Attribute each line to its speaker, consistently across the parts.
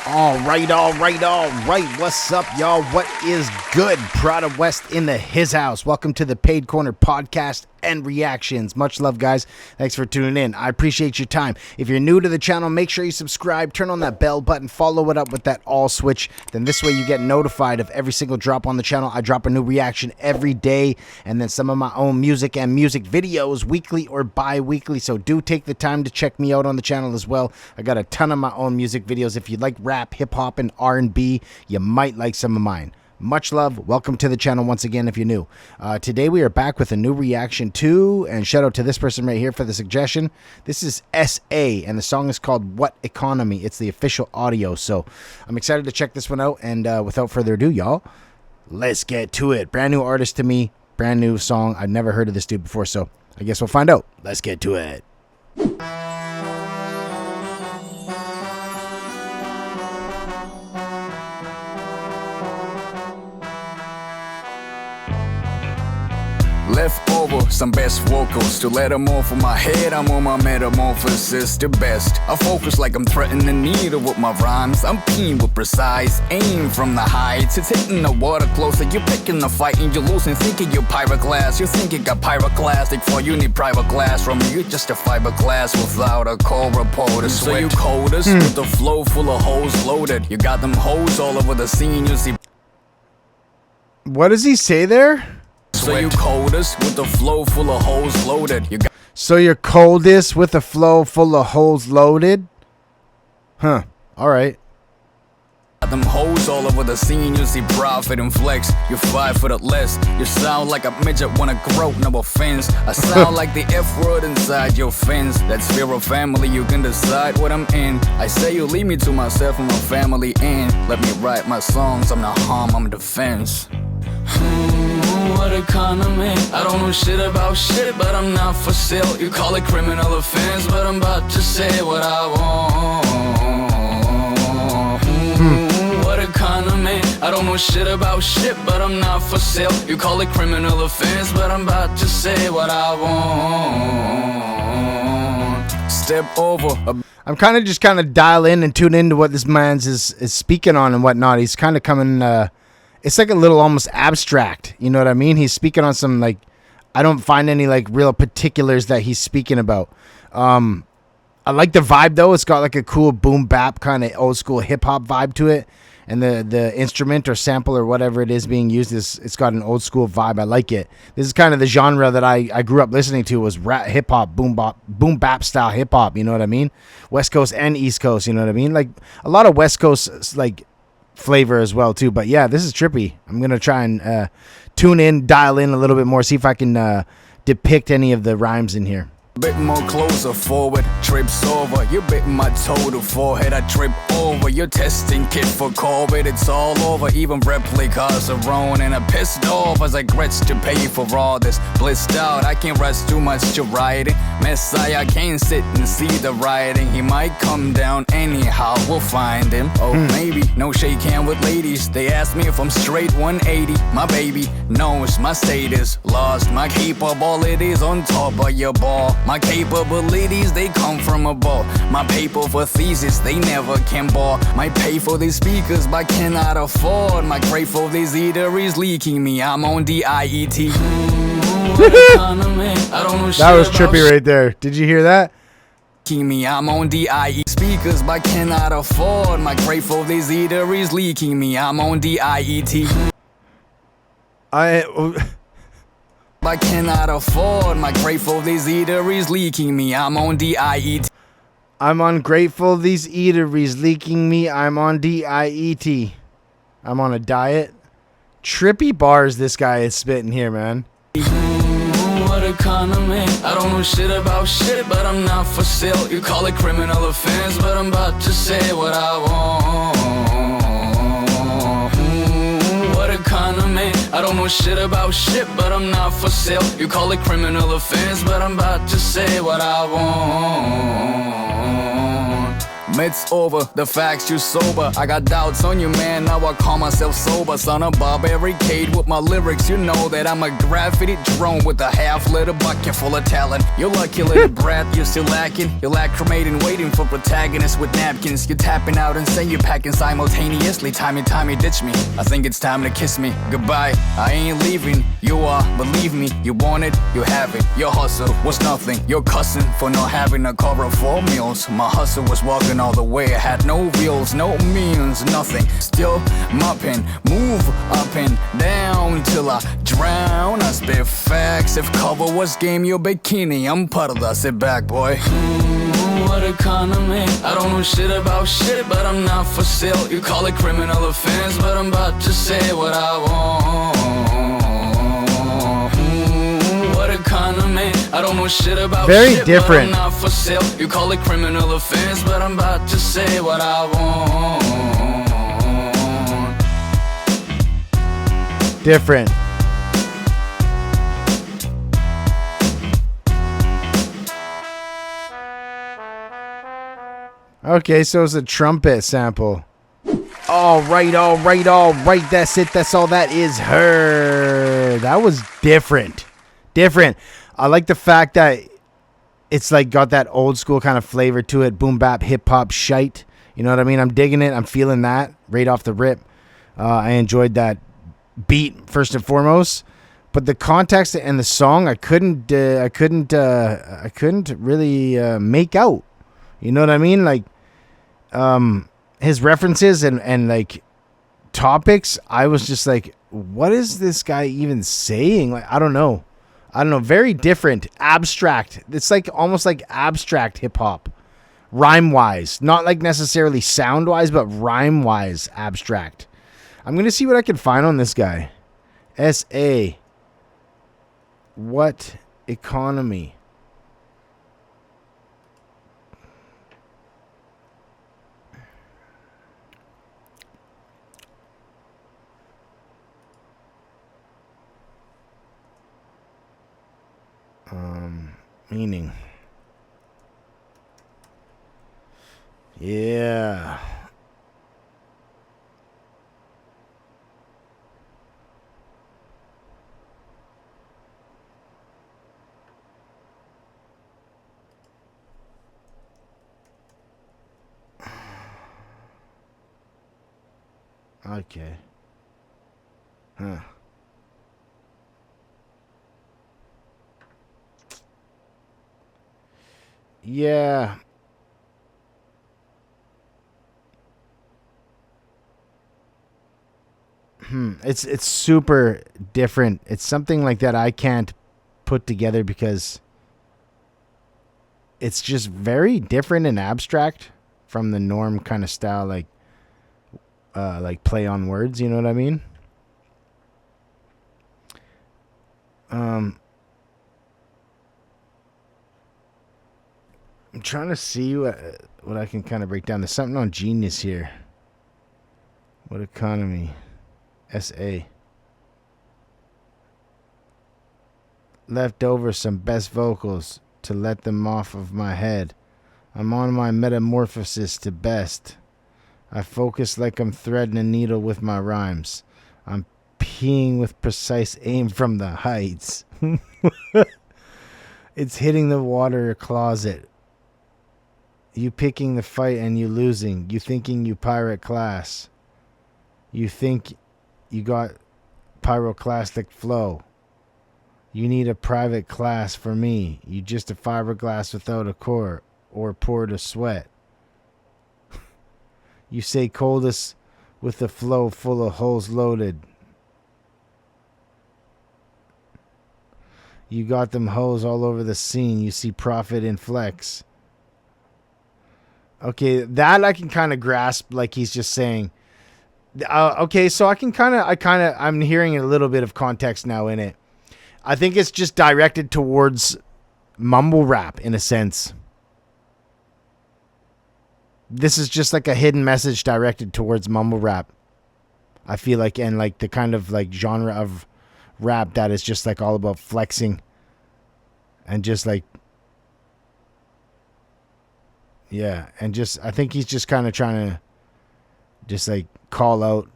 Speaker 1: All right. What's up, y'all? What is good? Prada West in his house. Welcome to the Paid Corner podcast and reactions. Much love, guys. Thanks for tuning in. I appreciate your time. If you're new to the channel, make sure you subscribe, turn on that bell button, follow it up with that all switch. Then this way you get notified of every single drop on the channel. I drop a new reaction every day, and then some of my own music and music videos weekly or bi-weekly. So do take the time to check me out on the channel as well. I got a ton of my own music videos. If you like rap, hip-hop, and R&B, you might like some of mine. Much love. Welcome to the channel once again if you're new. Today we are back with a new reaction to, and shout out to this person right here for the suggestion. This is S.A. and the song is called What Economy. It's the official audio, so I'm excited to check this one out. And without further ado, y'all, let's get to it. Brand new artist to me, brand new song. I've never heard of this dude before, so I guess we'll find out. Let's get to it.
Speaker 2: Left over some best vocals to let them off of my head. I'm on my metamorphosis, the best. I focus like I'm threatening the needle with my rhymes. I'm keen with precise aim from the heights. It's hitting the water closer. You're picking the fight and you're losing. Thinking you're pyroclast. You think you got pyroclastic for you need private glass from me. You're just a fiberglass without a core reporter. So you coders with the flow full of hoes loaded. You got them hoes all over the scene. You see.
Speaker 1: What does he say there?
Speaker 2: So you coldest with the flow full of holes loaded. You got
Speaker 1: So you're coldest with a flow full of holes loaded? Huh. Alright.
Speaker 2: them hoes all over the scene. You see profit and flex. You're 5 foot or less. You sound like a midget wanna grow, no offense. I sound like the F word inside your fence. That's fear of family, you can decide what I'm in. I say you leave me to myself and my family in. Let me write my songs, I'm not harm, I'm defense. What economy? I don't know shit about shit, but I'm not for sale. You call it criminal offense, but I'm about to say what I want. What economy? I don't know shit about shit, but I'm not for sale. You call it criminal offense, but I'm about to say what I want. Step over.
Speaker 1: I'm kind of dial in and tune into what this man's is speaking on and whatnot. He's kind of coming. It's like a little almost abstract. You know what I mean? He's speaking on some, like, I don't find any like real particulars that he's speaking about. I like the vibe though. It's got like a cool boom bap kind of old school hip hop vibe to it, and the instrument or sample or whatever it is being used it's got an old school vibe. I like it. This is kind of the genre that I grew up listening to, was rap, hip hop, boom bap style hip hop. You know what I mean? West Coast and East Coast. You know what I mean? Like a lot of West Coast like flavor as well too. But yeah, this is trippy. I'm gonna try and tune in, dial in a little bit more, see if I can depict any of the rhymes in here.
Speaker 2: Bit more closer forward, trips over. You bit my toe to forehead, I trip over. You're testing kit for COVID, it's all over. Even replicas are wrong, and I'm pissed off as I grudge to pay for all this. Blissed out, I can't rest too much to write it. Messiah can't sit and see the writing. He might come down anyhow, we'll find him. Oh, maybe, no shake hand with ladies. They ask me if I'm straight 180. My baby knows my status. Lost my capabilities on top of your ball. My capabilities, they come from above. My paper for thesis, they never can bore. Might pay for these speakers, but cannot afford. My crate for these eateries leaking me. I'm on the IET.
Speaker 1: That was trippy right there. Did you hear that?
Speaker 2: Me, I'm on the IE speakers, but cannot afford. My crate for these eateries leaking me. I'm on the IET. I cannot afford. My grateful these eateries leaking me. I'm on DIET.
Speaker 1: I'm ungrateful. These eateries leaking me. I'm on DIET. I'm on a diet. Trippy bars this guy is spitting here, man.
Speaker 2: What economy? I don't know shit about shit, but I'm not for sale. You call it criminal offense, but I'm about to say what I want. What economy? I don't know shit about shit, but I'm not for sale. You call it criminal offense, but I'm about to say what I want. It's over, the facts you sober. I got doubts on you, man, now I call myself sober. Son of Bob Barricade with my lyrics. You know that I'm a graffiti drone with a half-liter bucket full of talent. You're lucky little brat, you're still lacking. You're lacrimating, waiting for protagonists with napkins. You're tapping out and saying you're packing simultaneously. Timey, ditch me. I think it's time to kiss me. Goodbye, I ain't leaving. You are, believe me, you want it, you have it. Your hustle was nothing. You're cussing for not having a cover of 4 meals. My hustle was walking all the way. I had no wheels, no means, nothing. Still mopping, move up and down till I drown. I spit facts. If cover was game, your bikini, I'm part of that. Sit back, boy. What economy? I don't know shit about shit, but I'm not for sale. You call it criminal offense, but I'm about to say what I want. What economy? I don't know shit about
Speaker 1: very
Speaker 2: shit,
Speaker 1: different.
Speaker 2: But I'm not for sale. You call it criminal offense, but I'm about to say what I want.
Speaker 1: Different. Okay, so it's a trumpet sample. All right. That's it. That's all that is her. That was different. I like the fact that it's like got that old school kind of flavor to it. Boom bap, hip hop shite. You know what I mean? I'm digging it. I'm feeling that right off the rip. I enjoyed that beat first and foremost. But the context and the song, I couldn't really make out. You know what I mean? Like, his references and like topics, I was just like, what is this guy even saying? Like, I don't know. Very different, abstract. It's like almost like abstract hip hop, rhyme wise, not like necessarily sound wise, but rhyme wise, abstract. I'm gonna see what I can find on this guy. S.A. What economy? Meaning. Yeah. Okay. Huh. Yeah. It's super different. It's something like that I can't put together because it's just very different and abstract from the norm kind of style, like play on words, you know what I mean? I'm trying to see what I can kind of break down. There's something on Genius here. What economy? S.A. Left over some best vocals to let them off of my head. I'm on my metamorphosis to best. I focus like I'm threading a needle with my rhymes. I'm peeing with precise aim from the heights. It's hitting the water closet. You picking the fight and you losing. You thinking you pirate class. You think you got pyroclastic flow. You need a private class for me. You just a fiberglass without a core or pour to sweat. You say coldest with the flow full of holes loaded. You got them hoes all over the scene. You see profit in flex. Okay, that I can kind of grasp, like he's just saying. Okay, so I'm hearing a little bit of context now in it. I think it's just directed towards mumble rap in a sense. This is just like a hidden message directed towards mumble rap. I feel like, and like the kind of like genre of rap that is just like all about flexing and just like, Yeah, and I think he's just kind of trying to just like call out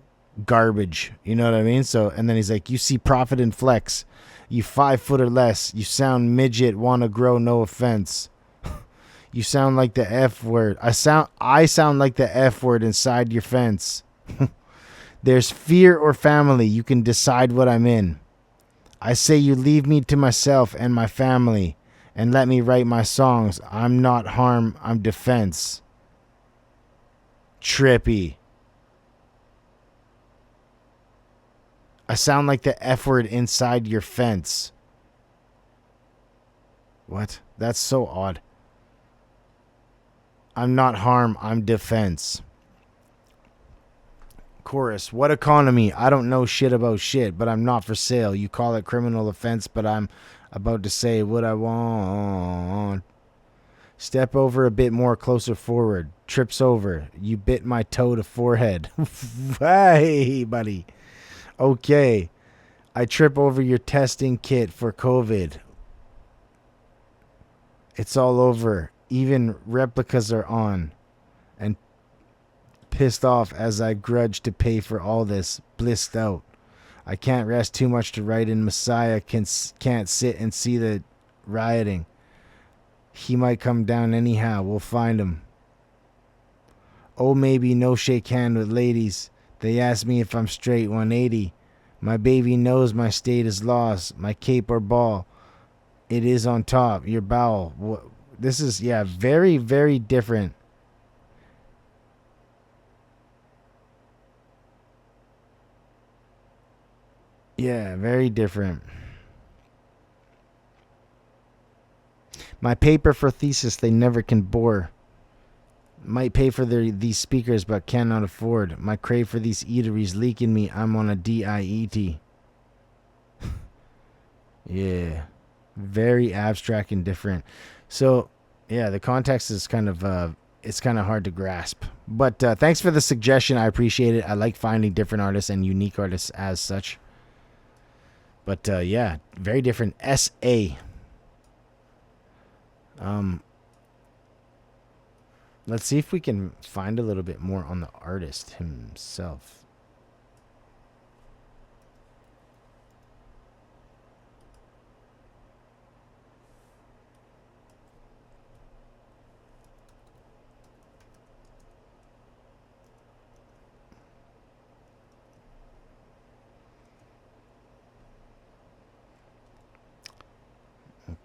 Speaker 1: garbage. You know what I mean? So, and then he's like, you see profit in flex. You 5 foot or less. You sound midget, want to grow, no offense. You sound like the F word. I sound like the F word inside your fence. There's fear or family. You can decide what I'm in. I say you leave me to myself and my family and let me write my songs. I'm not harm, I'm defense. Trippy. I sound like the F word inside your fence. What? That's so odd. I'm not harm, I'm defense. Chorus. What economy? I don't know shit about shit, but I'm not for sale. You call it criminal offense, but I'm about to say what I want. Step over a bit more, closer forward. Trips over. You bit my toe to forehead. Hey, buddy. Okay. I trip over your testing kit for COVID. It's all over. Even replicas are on. And pissed off as I grudge to pay for all this. Blissed out. I can't rest too much to write in Messiah. Can't sit and see the rioting. He might come down anyhow. We'll find him. Oh, maybe no shake hand with ladies. They ask me if I'm straight 180. My baby knows my state is lost. My cape or ball. It is on top. Your bowel. This is, yeah, very, very different. Yeah, very different. My paper for thesis they never can bore. Might pay for these speakers but cannot afford. My crave for these eateries leaking me. I'm on a DIET. Yeah. Very abstract and different. So, yeah, the context is kind of it's kind of hard to grasp. But thanks for the suggestion. I appreciate it. I like finding different artists and unique artists as such. But yeah, very different. S.A. Let's see if we can find a little bit more on the artist himself.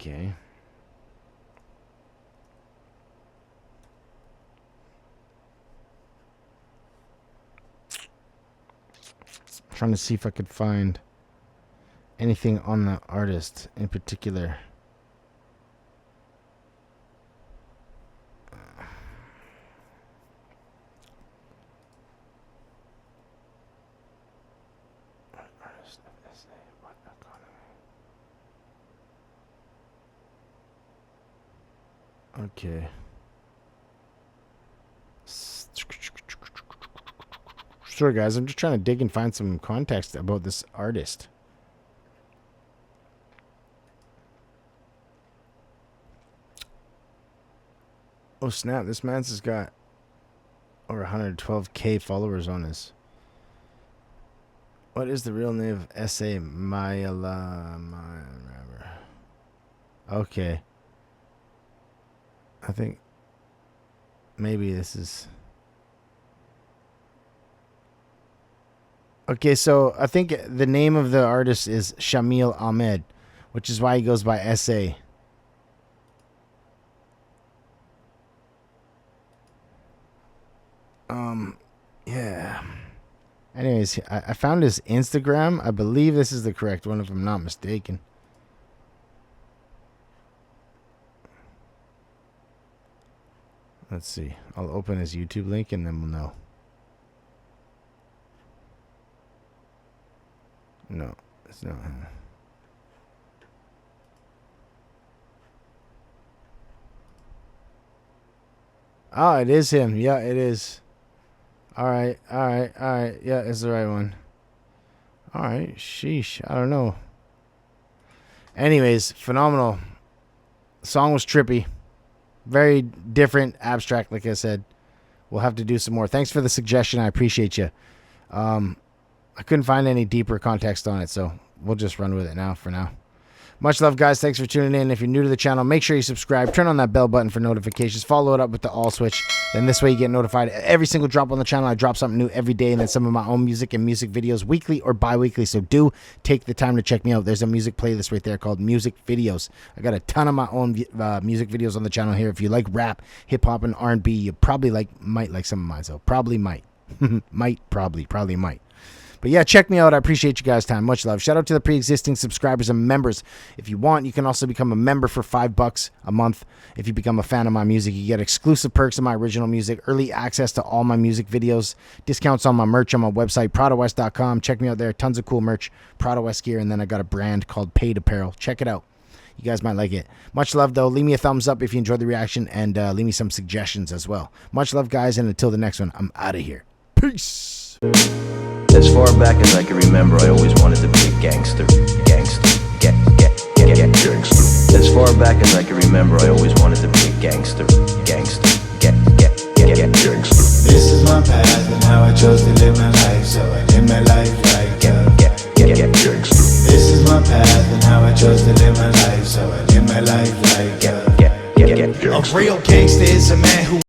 Speaker 1: Okay. Trying to see if I could find anything on the artist in particular. Okay. Sure, guys. I'm just trying to dig and find some context about this artist. Oh, snap. This man's has got over 112K followers on his. What is the real name of S.A. Mayala? Okay. I think maybe this is... Okay, so I think the name of the artist is Shamil Ahmed, which is why he goes by S.A. Yeah. Anyways, I found his Instagram. I believe this is the correct one if I'm not mistaken. Let's see. I'll open his YouTube link and then we'll know. No, it's not him. Oh, it is him. Yeah, it is. Alright. Yeah, it's the right one. Alright, sheesh. I don't know. Anyways, phenomenal. The song was trippy. Very different, abstract, like I said. We'll have to do some more. Thanks for the suggestion. I appreciate you. I couldn't find any deeper context on it, so we'll just run with it now for now. Much love, guys. Thanks for tuning in. If you're new to the channel, make sure you subscribe. Turn on that bell button for notifications. Follow it up with the all switch. Then this way you get notified every single drop on the channel. I drop something new every day, and then some of my own music and music videos weekly or bi-weekly. So do take the time to check me out. There's a music playlist right there called Music Videos. I got a ton of my own music videos on the channel here. If you like rap, hip-hop, and R&B, you probably might like some of mine. So probably might. Probably might. But yeah, check me out. I appreciate you guys' time. Much love. Shout out to the pre-existing subscribers and members. If you want, you can also become a member for $5 a month. If you become a fan of my music, you get exclusive perks of my original music, early access to all my music videos, discounts on my merch on my website, PradaWest.com. Check me out there. Tons of cool merch, Prada West gear, and then I got a brand called Paid Apparel. Check it out. You guys might like it. Much love, though. Leave me a thumbs up if you enjoyed the reaction, and leave me some suggestions as well. Much love, guys, and until the next one, I'm out of here. Peace.
Speaker 3: As far back as I can remember, I always wanted to be a gangster. Gangster. Gangster. As far back as I can remember, I always wanted to be a gangster. Gangster. Gangster.
Speaker 4: This is my path and how I chose to live my life, so I live my life like
Speaker 3: Gangster.
Speaker 4: This is my path and how I chose to live my life, so I live my life like
Speaker 3: Gangster.
Speaker 4: A real gangster is a man who